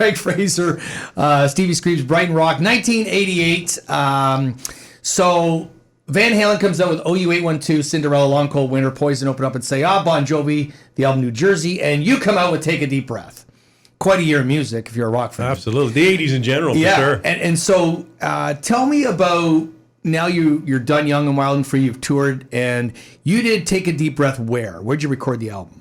Craig Fraser, Stevie Screebs, Brighton Rock, 1988. So Van Halen comes out with OU812, Cinderella, Long Cold Winter, Poison, Open Up and Say Ah, Bon Jovi, the album New Jersey, and you come out with Take a Deep Breath. Quite a year of music if you're a rock fan. Absolutely. The 80s in general, for sure. And so tell me about, now you're done Young and Wild and Free, you've toured, and you did Take a Deep Breath where? Where'd you record the album?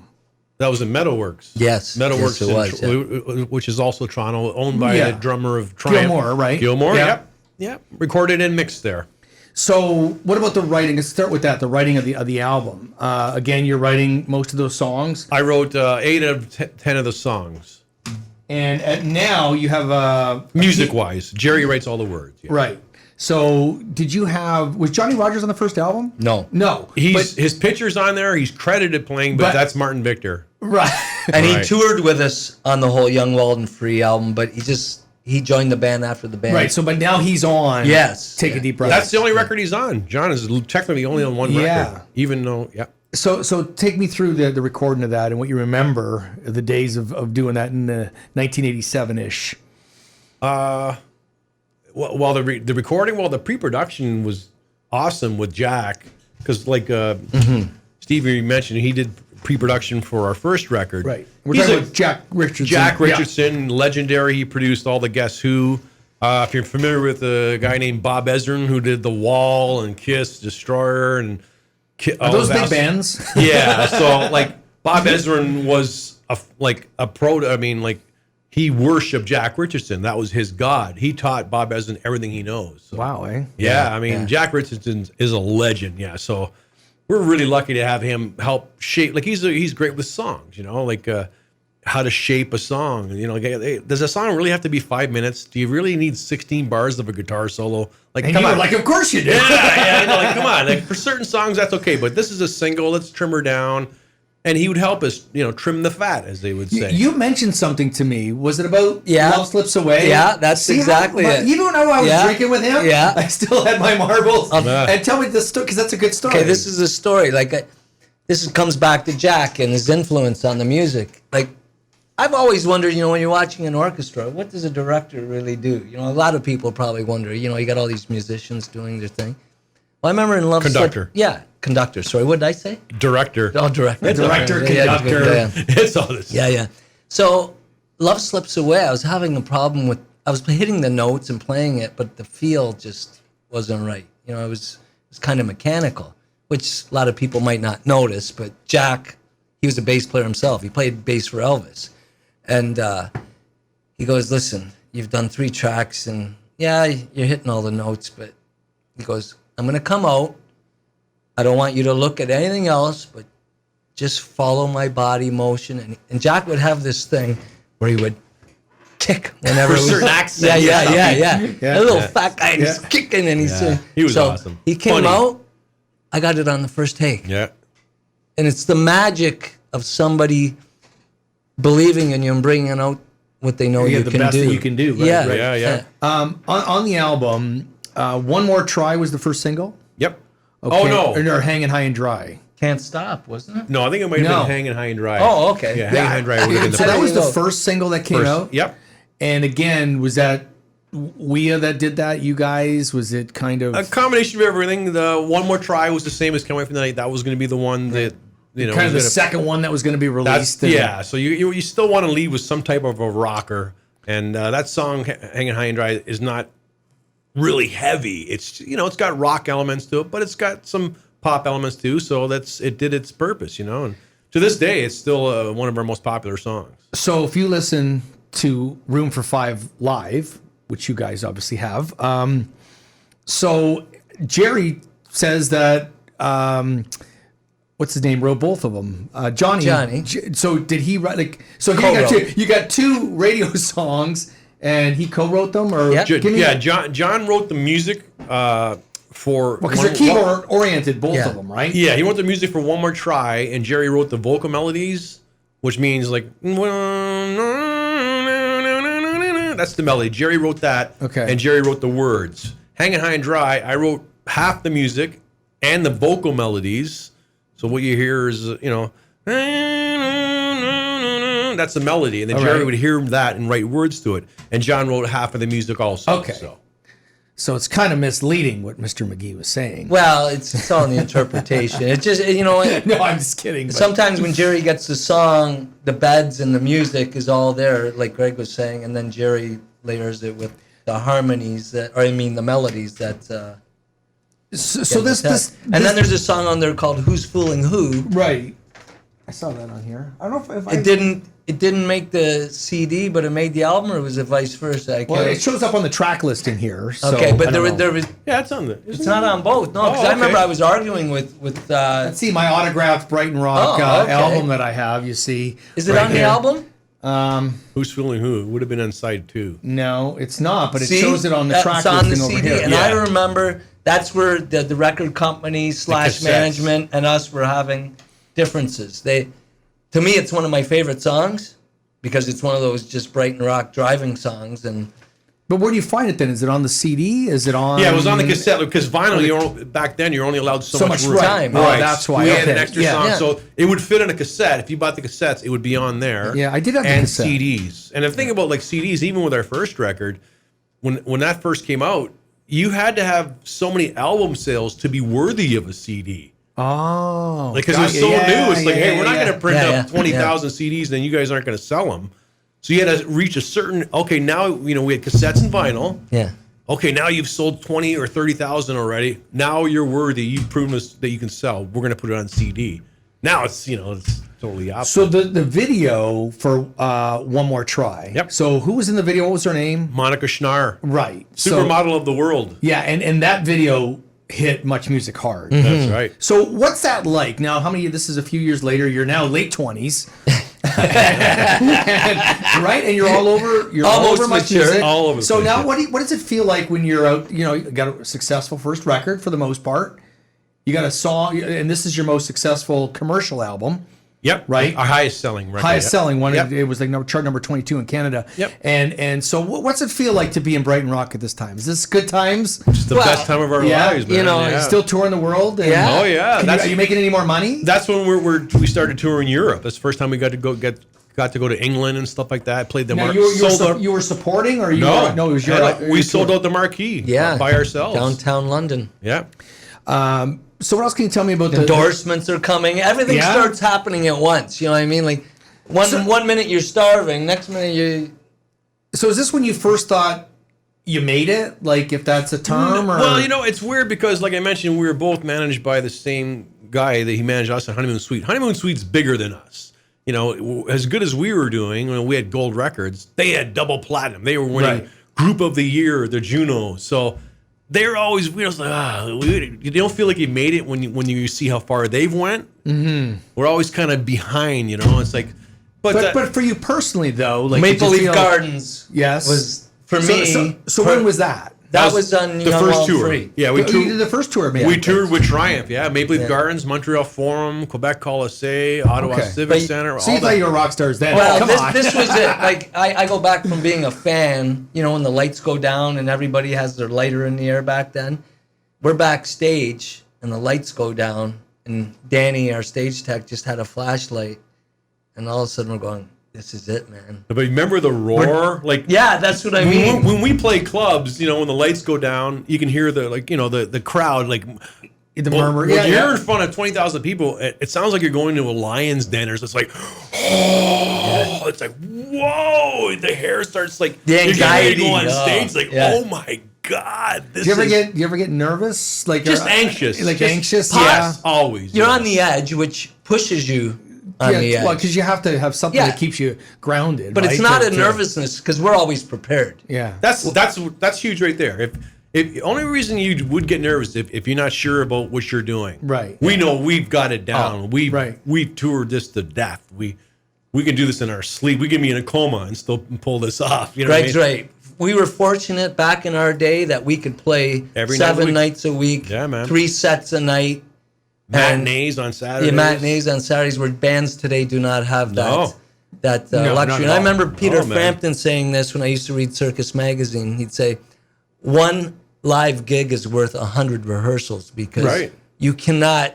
That was in Meadowworks. Yes. Meadowworks, yes, it was, which is also Toronto, owned by a drummer of Triumph. Gilmore, right? Gilmore, yep. Recorded and mixed there. So what about the writing? Let's start with that, the writing of the album. Again, you're writing most of those songs. I wrote 8 out of 10 of the songs. And now you have... Music-wise, Jerry writes all the words. Yeah. Right. So was Johnny Rogers on the first album? No. His picture's on there. He's credited playing, but that's Martin Victor. Right. And he toured with us on the whole Young, Wild and Free album, but he joined the band after the band. Right. So, but now he's on. Yes. Take a Deep Breath. That's the only record he's on. John is technically only on one record. Even though, So take me through the recording of that and what you remember of the days of doing that in 1987-ish. Well, the recording, the pre-production was awesome with Jack, because like Stevie mentioned, he did pre-production for our first record. Right. We're talking about Jack Richardson. Jack Richardson, legendary. He produced all the Guess Who. If you're familiar with a guy named Bob Ezrin, who did The Wall and Kiss, Destroyer, and are those big bands? Yeah. So like Bob Ezrin was a pro. I mean, like, he worshipped Jack Richardson. That was his god. He taught Bob Ezrin everything he knows. So, wow, eh? Yeah, I mean, Jack Richardson is a legend. Yeah, so we're really lucky to have him help shape. Like, he's great with songs. Like how to shape a song. Does a song really have to be 5 minutes? Do you really need 16 bars of a guitar solo? Like, and come on, like, of course you do. Yeah. Like, come on. Like, for certain songs, that's okay. But this is a single. Let's trim her down. And he would help us, trim the fat, as they would say. You mentioned something to me. Was it about Love Slips Away? Yeah, that's exactly it. Even though I was drinking with him, I still had my marbles. And tell me this story, because that's a good story. Okay, this is a story. Like, this comes back to Jack and his influence on the music. Like, I've always wondered, when you're watching an orchestra, what does a director really do? A lot of people probably wonder, you got all these musicians doing their thing. Well, I remember in Love Conductor. Conductor. Sorry, what did I say? Director. Oh, director. Conductor. It's all this. Yeah. So, Love Slips Away, I was having a problem with, I was hitting the notes and playing it, but the feel just wasn't right. It was kind of mechanical, which a lot of people might not notice, but Jack, he was a bass player himself. He played bass for Elvis. And he goes, listen, you've done 3 tracks, and you're hitting all the notes, but he goes, I'm going to come out. I don't want you to look at anything else, but just follow my body motion. And Jack would have this thing where he would kick whenever certain accents. Yeah. A little fat guy just kicking, and he was awesome. He came out. I got it on the first take. Yeah. And it's the magic of somebody believing in you and bringing out what they know you the can best do. that you can do. Right? Yeah. On the album, One More Try was the first single. Yep. Okay. Oh, no. Or Hanging High and Dry. Can't Stop, wasn't it? No, I think it might have been Hanging High and Dry. Oh, okay. Yeah, Hanging High and Dry would have been the So first. that was the first single that came out? Yep. And again, was that Wea that did that? You guys? Was it kind of... A combination of everything. The One More Try was the same as Come Away from the Night. That was going to be the one that... kind of the second one that was going to be released. So you still want to lead with some type of a rocker. And that song, Hanging High and Dry, is not really heavy. It's it's got rock elements to it, but it's got some pop elements too. So it did its purpose, And to this day, it's still one of our most popular songs. So if you listen to Room for Five live, which you guys obviously have, so Jerry says that what's his name wrote both of them, Johnny. So did he write So you got two radio songs. And he co-wrote them, or John wrote the music for because they're keyboard oriented, both of them, right? Yeah, he wrote the music for One More Try, and Jerry wrote the vocal melodies, which means like that's the melody. Jerry wrote that, and Jerry wrote the words. Hanging High and Dry, I wrote half the music and the vocal melodies. So what you hear is song, that's the melody. And then Jerry would hear that and write words to it. And John wrote half of the music also. Okay. So it's kind of misleading what Mr. McGee was saying. Well, it's all in the interpretation. It's just, you know, No, I'm just kidding. But sometimes when Jerry gets the song, the beds and the music is all there, like Greg was saying, and then Jerry layers it with the harmonies the melodies that. So this, and then there's a song on there called "Who's Fooling Who." Right. I saw that on here. I don't know if It didn't make the CD, but it made the album, or was it vice versa? Well, it shows up on the track list in here. So okay, but there know. was. Yeah, it's on the. It's not on both. No, because I remember I was arguing with. Let's see my autographed Brighton Rock album that I have. You see, is it on the album? Who's Fooling Who? It would have been on side 2. No, it's not, but it shows it on the track list on the over CD. here. And I remember that's where the record company / management and us were having differences. To me, it's one of my favorite songs because it's one of those just Brighton Rock driving songs. But where do you find it then? Is it on the CD? Is it on? Yeah, it was on the cassette because vinyl. Back then, you're only allowed so much room. time. Right. Oh, that's why. We had an extra song, Yeah. so it would fit on a cassette. If you bought the cassettes, it would be on there. Yeah, I did have the and cassette. CDs. And the thing about like CDs, even with our first record, when that first came out, you had to have so many album sales to be worthy of a CD. Oh, Like, because it was so new. It's like, hey, we're not going to print up 20,000 CDs, then you guys aren't going to sell them. So you had to reach a certain. Okay, now we had cassettes and vinyl. Yeah. Okay, now you've sold 20 or 30,000 already. Now you're worthy. You've proven us that you can sell. We're going to put it on CD. Now it's it's totally opposite. So the video for One More Try. Yep. So who was in the video? What was her name? Monica Schnarr, Right. supermodel of the world. Yeah, and that video hit Much Music hard. That's right. So what's that like? Now, this is a few years later. You're now late 20s. Right? And you're all over. You're all Almost over Much mature. Music. All over the So place, now, yeah. what does it feel like when you're out? You got a successful first record for the most part. You got a song, and this is your most successful commercial album. Yep. Right? Our highest selling record. Highest selling one. Yep. It was like chart number 22 in Canada. Yep. And so what's it feel like to be in Brighton Rock at this time? Is this good times? It's the best time of our lives, man. You're still touring the world. And Yeah. Oh yeah. are you making any more money? That's when we started touring Europe. That's the first time we got to go to England and stuff like that. Played the Now, marquee. you were supporting, or you? No, No, it was we sold out the marquee. Yeah. By ourselves. Downtown London. Yeah. So what else can you tell me about the Endorsements are coming. Everything Yeah? starts happening at once. You know what I mean? Like one minute you're starving, next minute you. So is this when you first thought you made it? Like, if that's a term? Or? Well, it's weird because, like I mentioned, we were both managed by the same guy that he managed us at Honeymoon Suite. Honeymoon Suite's bigger than us. As good as we were doing, when we had gold records, they had double platinum. They were winning Group of the Year, the Juno. So they're always, we was like, you don't feel like you made it when you see how far they've went. Mm-hmm. We're always kind of behind, It's like, but for you personally though, like Maple Leaf Gardens. Yes, Was for me. So when was that? That was on the Young first Wild tour. Free. Yeah, You did the first tour, man. We toured with Triumph, Maple Leaf Gardens, Montreal Forum, Quebec Colisée, Ottawa Okay. Civic Center. So all you thought that. you were rock stars then? Well, Come on. this was it. Like I go back from being a fan, when the lights go down and everybody has their lighter in the air back then. We're backstage and the lights go down and Danny, our stage tech, just had a flashlight, and all of a sudden we're going, "This is it, man." But remember the roar? Yeah, that's what I mean. When we play clubs, when the lights go down, you can hear the crowd the murmur. When you're in front of 20,000 people, it sounds like you're going to a lion's den. Or it's like, it's like, whoa! The hair starts The you're getting ready to anxiety. go on stage. It's like, Yeah. oh my god! Do you ever get nervous? Like just anxious? Like anxious? Yes, always. You're on the edge, which pushes you on the edge. Well, because you have to have something Yeah. that keeps you grounded. But it's right? not To- a nervousness because we're always prepared. Yeah. That's huge right there. If the only reason you would get nervous if you're not sure about what you're doing. Right. We know we've got it down. right. We've toured this to death. We can do this in our sleep. We can be in a coma and still pull this off. You know Greg's what I mean? right. We were fortunate back in our day that we could play Every night of the 7 week. nights a week, Yeah, man. 3 sets a night. Matinees on Saturdays. Yeah, matinees on Saturdays, where bands today do not have No. that No, not luxury. at And I all. remember Peter Oh, man. Frampton saying this when I used to read Circus Magazine. He'd say, one live gig is worth 100 rehearsals because Right. you cannot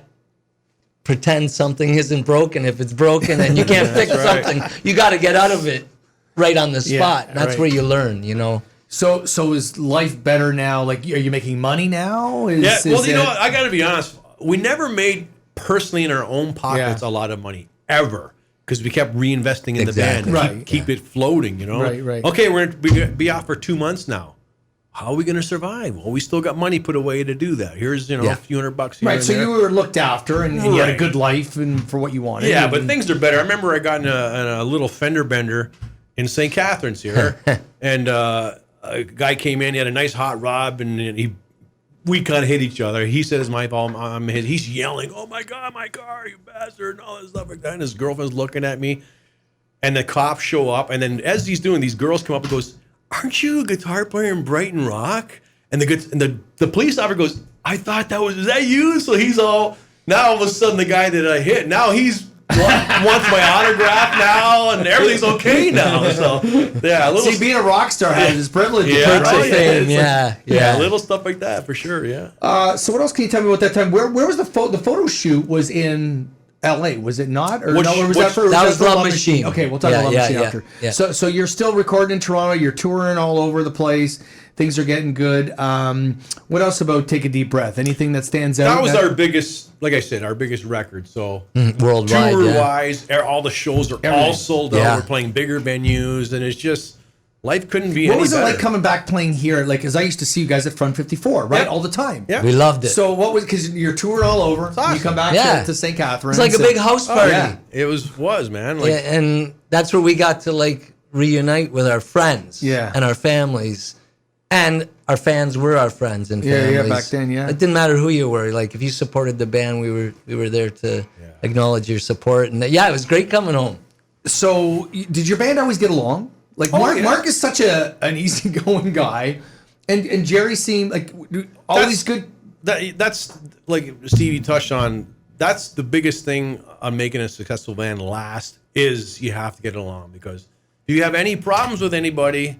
pretend something isn't broken if it's broken, and you can't fix right. something. You got to get out of it right on the spot. That's right. where you learn, you know. So is life better now? Like, are you making money now? Yeah, well, you know what? I got to be honest. We never made, personally in our own pockets, Yeah. a lot of money, ever. Because we kept reinvesting in the band. Exactly. Keep it floating, you know? Right. Okay, we're going to be out for 2 months now. How are we going to survive? Well, we still got money put away to do that. Here's, a few $100 here Right, and so there. you were looked after and you had a Right. good life and for what you wanted. Yeah, and, but things are better. I remember I got in a little fender bender in St. Catharines here, and a guy came in. He had a nice hot rod, and we kind of hit each other. He said it's my fault. I'm his. He's yelling, "Oh my God, my car, you bastard!" and all this stuff like that. And his girlfriend's looking at me, and the cops show up. And then as he's doing, these girls come up and goes, "Aren't you a guitar player in Brighton Rock?" And the police officer goes, "I thought is that you?" So he's now all of a sudden the guy that I hit, now he's wants my autograph now, and everything's okay now. So yeah, See, being a rock star has its privileges. Yeah, Perks right. of fame, It's yeah. little stuff like that for sure. Yeah. So what else can you tell me about that time? Where was the photo shoot? Was in L.A. Was it not? Or Which- no? Or was which- that for that was for Love Machine. Okay, we'll talk Yeah, about Love yeah, Machine yeah, after. yeah. So you're still recording in Toronto. You're touring all over the place. Things are getting good. What else about Take a Deep Breath? Anything that stands out? That was our biggest, like I said, our biggest record. So Worldwide, tour-wise, all the shows are all Everything. sold out. Yeah. We're playing bigger venues, and it's just life couldn't be What any was it better. like coming back playing here? Like, as I used to see you guys at Front 54, right, Yeah. all the time. Yeah. We loved it. So what was, because you're touring all over, awesome. you come back Yeah. to St. Catharines. It's like a big house party. yeah. It was man. Like, Yeah, and that's where we got to like reunite with our friends Yeah. and our families. And our fans were our friends and Yeah, families. back then, yeah. It didn't matter who you were. Like if you supported the band, we were there to acknowledge your support. And it was great coming home. So, did your band always get along? Like, Mark, yeah. Mark is such an easygoing guy, and Jerry seemed like all these good. That's like Stevie touched on. That's the biggest thing on making a successful band last is you have to get along, because if you have any problems with anybody,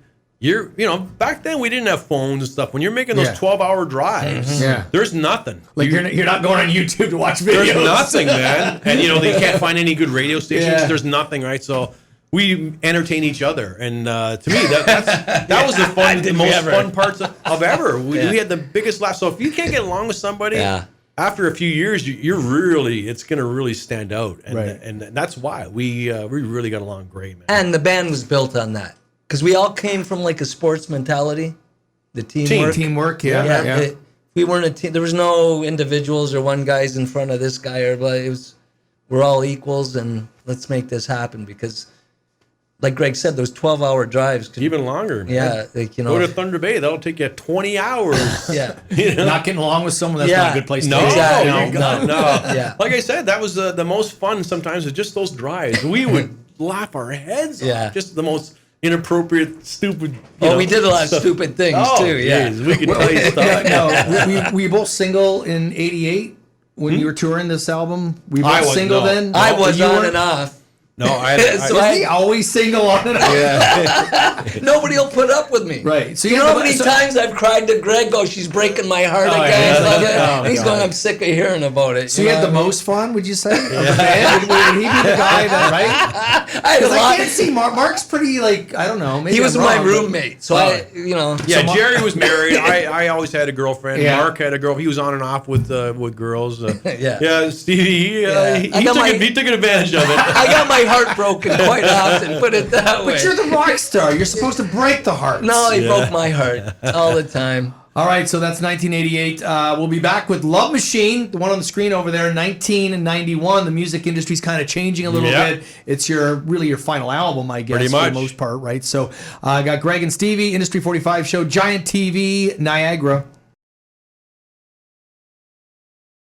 back then we didn't have phones and stuff. When you're making those Yeah. 12-hour drives, Yeah. there's nothing. Like you're not going on YouTube to watch videos. There's nothing, man. And they can't find any good radio stations. Yeah. There's nothing, right? So we entertain each other, and to me, that was the most fun parts of ever. We had the biggest laugh. So if you can't get along with somebody, after a few years, it's going to really stand out, and Right. and that's why we really got along great, man. And the band was built on that. Because we all came from like a sports mentality. The Teamwork, yeah. We weren't a team. There was no individuals or one guy's in front of this guy, or but we're all equals, and let's make this happen. Because, like Greg said, those 12-hour drives. Even longer, man. Yeah, Go to Thunder Bay. That'll take you 20 hours. Yeah. Not getting along with someone, that's not a good place to No, be. Exactly. no. Yeah. Like I said, that was the most fun sometimes, is just those drives. We would laugh our heads Yeah. off. Just the most inappropriate, stupid. We did a lot of stupid things too. Yeah. geez, we could tell you stuff. No, were you both single in '88 when you were touring this album? We both I was, single no. then. I was You on weren't? and off. No, I So Was he always single on and off? Nobody will put up with me. Right. So You you know had how the- many so- times I've cried to Greg, "Oh, she's breaking my heart Oh, again." yeah. Like, Oh, and he's God. going, "I'm sick of hearing about it." So you had the know? most fun, would you say? Of the band? Would he be the guy that, right? I had a Because I lot. can't see Mark's pretty, like, I don't know. Maybe He was I'm my wrong, but- roommate, so Yeah, Jerry was married. I always had a girlfriend. Yeah. Mark had a girl. He was on and off with girls. Yeah. Yeah, Stevie. He I got he took advantage of it. I got my heart broken quite often. Put it that way. But you're the rock star. You're supposed to break the hearts. No, he broke my heart all the time. All right, so that's 1988. We'll be back with Love Machine, the one on the screen over there, 1991. The music industry's kind of changing a little Yeah. bit. It's your final album, I guess, Pretty for much. the most part, right? So I got Greg and Stevie, Industry 45 show, Giant TV, Niagara.